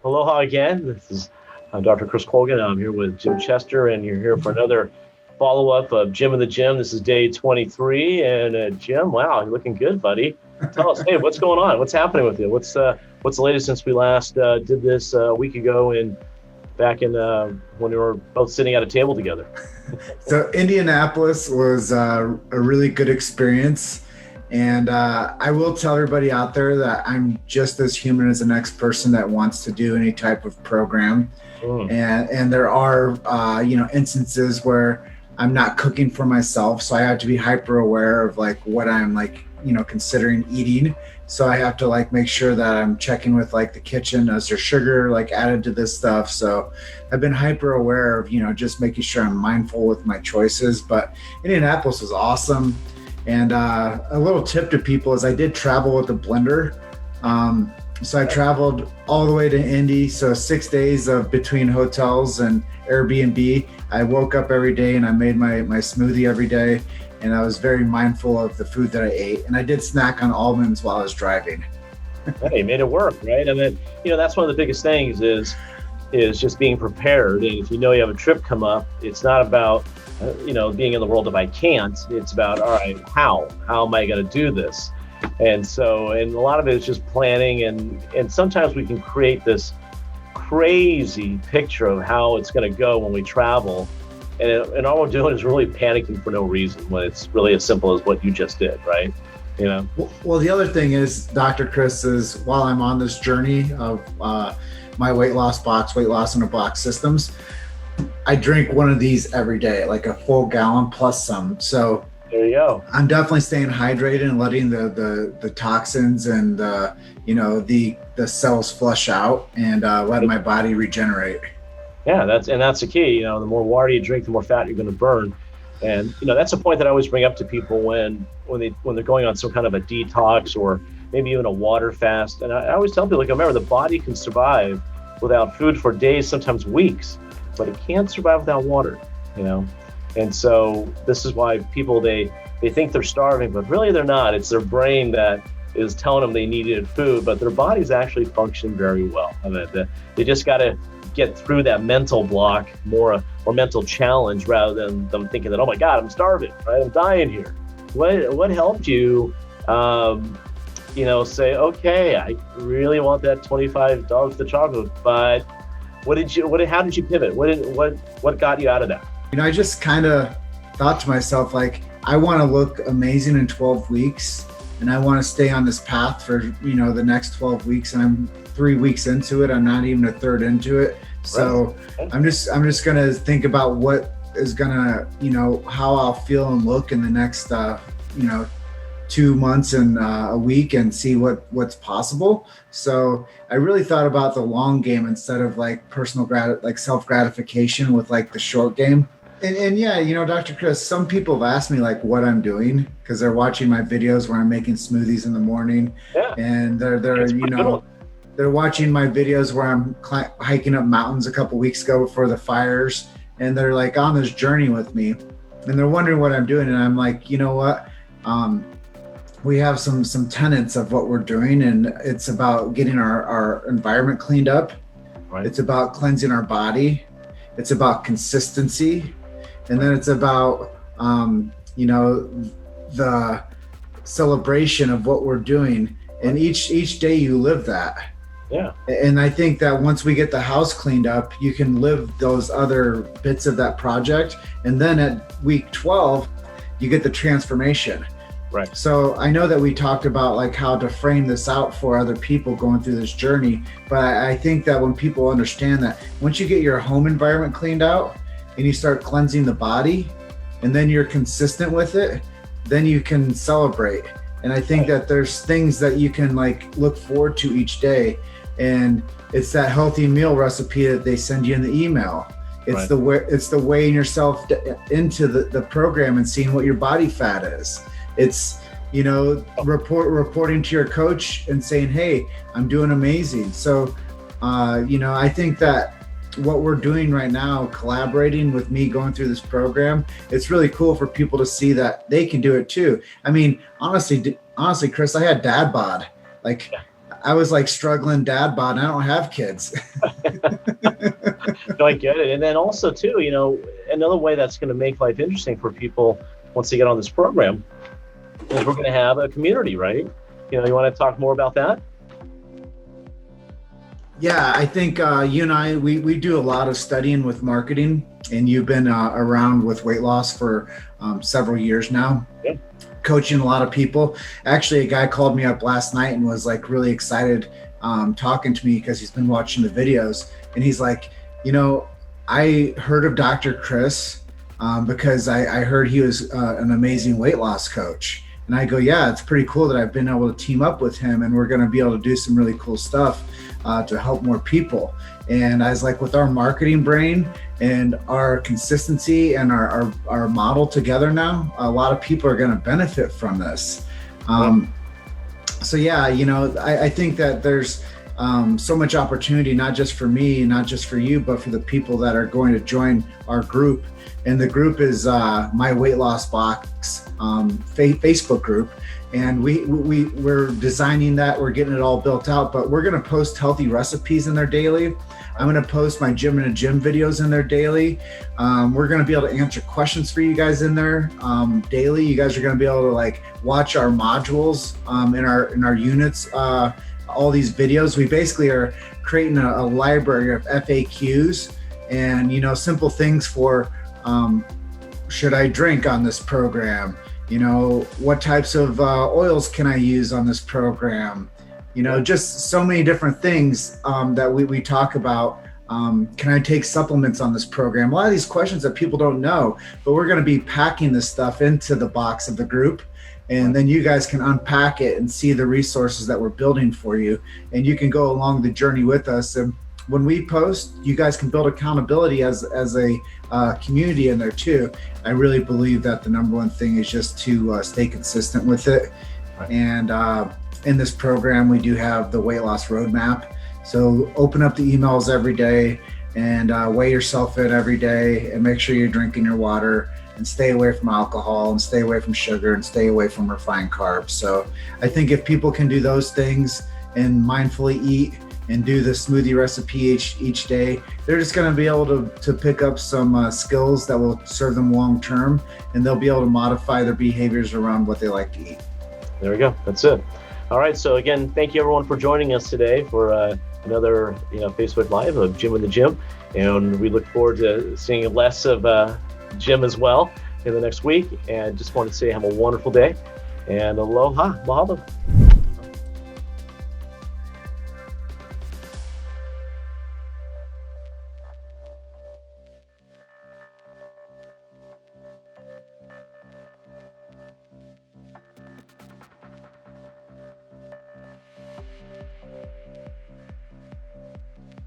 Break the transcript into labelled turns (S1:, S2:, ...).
S1: Aloha again. I'm Dr. Chris Colgin. I'm here with Jim Chester, and you're here for another follow-up of Jim in the Gym. This is day 23, and Jim, wow, you're looking good, buddy. Tell us, hey, what's going on? What's happening with you? What's the latest since we last did this a week ago and back in when we were both sitting at a table together?
S2: So Indianapolis was a really good experience. And I will tell everybody out there that I'm just as human as the next person that wants to do any type of program. And there are, instances where I'm not cooking for myself. So I have to be hyper aware of like what I'm considering eating. So I have to make sure that I'm checking with the kitchen. Is there sugar added to this stuff? So I've been hyper aware of, just making sure I'm mindful with my choices. But Indianapolis was awesome. And a little tip to people is I did travel with a blender. So I traveled all the way to Indy. So 6 days of between hotels and Airbnb. I woke up every day and I made my smoothie every day. And I was very mindful of the food that I ate. And I did snack on almonds while I was driving.
S1: Hey, you made it work, right? And then, that's one of the biggest things is just being prepared. And if you have a trip come up, it's not about being in the world of I can't. It's about, all right, how am I going to do this? And a lot of it is just planning, and sometimes we can create this crazy picture of how it's going to go when we travel, and all we're doing is really panicking for no reason when it's really as simple as what you just did, right?
S2: Well, the other thing is, Dr. Chris, is while I'm on this journey of my weight loss in a box systems, I drink one of these every day, like a full gallon plus some. So
S1: there you go.
S2: I'm definitely staying hydrated and letting the toxins and the cells flush out and let my body regenerate.
S1: Yeah, that's the key. The more water you drink, the more fat you're going to burn. And that's a point that I always bring up to people when they're going on some kind of a detox or maybe even a water fast. And I always tell people, remember, the body can survive without food for days, sometimes weeks, but it can't survive without water, And so this is why people, they think they're starving, but really they're not. It's their brain that is telling them they needed food, but their body's actually functioning very well. They just got to get through that mental block, more mental challenge, rather than them thinking that, oh my God, I'm starving, right? I'm dying here. What helped you, say, okay, I really want that $25 for chocolate, but how did you pivot? What got you out of that?
S2: I just kind of thought to myself, I want to look amazing in 12 weeks and I want to stay on this path for, the next 12 weeks. And I'm 3 weeks into it. I'm not even a third into it. So right. I'm just going to think about what is going to, how I'll feel and look in the next, 2 months and a week and see what's possible. So I really thought about the long game instead of personal self gratification with the short game. And yeah, Dr. Chris, some people have asked me what I'm doing because they're watching my videos where I'm making smoothies in the morning. Yeah. And they're watching my videos where I'm hiking up mountains a couple weeks ago before the fires, and they're on this journey with me, and they're wondering what I'm doing. And I'm like, you know what? We have some tenets of what we're doing, and it's about getting our environment cleaned up. Right. It's about cleansing our body. It's about consistency. And then it's about, the celebration of what we're doing. And each day you live that. Yeah. And I think that once we get the house cleaned up, you can live those other bits of that project. And then at week 12, you get the transformation. Right. So I know that we talked about how to frame this out for other people going through this journey, but I think that when people understand that once you get your home environment cleaned out and you start cleansing the body and then you're consistent with it, then you can celebrate. And I think that there's things that you can look forward to each day. And it's that healthy meal recipe that they send you in the email. It's the weighing yourself into the program and seeing what your body fat is. It's, reporting to your coach and saying, hey, I'm doing amazing. So, I think that what we're doing right now, collaborating with me going through this program, it's really cool for people to see that they can do it too. I mean, honestly, Chris, I had dad bod. Like I was like struggling dad bod, and I don't have kids.
S1: No, I get it. And then also too, another way that's going to make life interesting for people once they get on this program is we're going to have a community, right? You want to talk more about that?
S2: Yeah, I think you and I, we do a lot of studying with marketing, and you've been around with weight loss for several years now.
S1: Yeah. Coaching
S2: a lot of people. Actually, a guy called me up last night and was like really excited talking to me because he's been watching the videos, and he's like, I heard of Dr. Chris because I heard he was an amazing weight loss coach. And I go, yeah, it's pretty cool that I've been able to team up with him, and we're going to be able to do some really cool stuff to help more people. And I was like, with our marketing brain and our consistency and our model together now, a lot of people are going to benefit from this. So yeah, I think that there's so much opportunity, not just for me, not just for you, but for the people that are going to join our group. And the group is My Weight Loss Box Facebook group. And we're designing that. We're getting it all built out, but we're going to post healthy recipes in there daily. I'm going to post my gym in a gym videos in there daily. We're going to be able to answer questions for you guys in there daily. You guys are going to be able to watch our modules in our units, all these videos. We basically are creating a library of FAQs and, simple things for, should I drink on this program? What types of oils can I use on this program? Just so many different things that we talk about. Can I take supplements on this program? A lot of these questions that people don't know, but we're going to be packing this stuff into the box of the group. And then you guys can unpack it and see the resources that we're building for you. And you can go along the journey with us. And when we post, you guys can build accountability as a community in there too. I really believe that the number one thing is just to stay consistent with it. Right. And in this program, we do have the weight loss roadmap. So open up the emails every day and weigh yourself in every day and make sure you're drinking your water and stay away from alcohol and stay away from sugar and stay away from refined carbs. So I think if people can do those things and mindfully eat and do the smoothie recipe each day, they're just going to be able to pick up some skills that will serve them long term, and they'll be able to modify their behaviors around what they like to eat.
S1: There we go. That's it. All right. So again, thank you everyone for joining us today for another Facebook Live of Jim in the Gym, and we look forward to seeing less of Jim as well in the next week. And just want to say have a wonderful day and aloha, mahalo.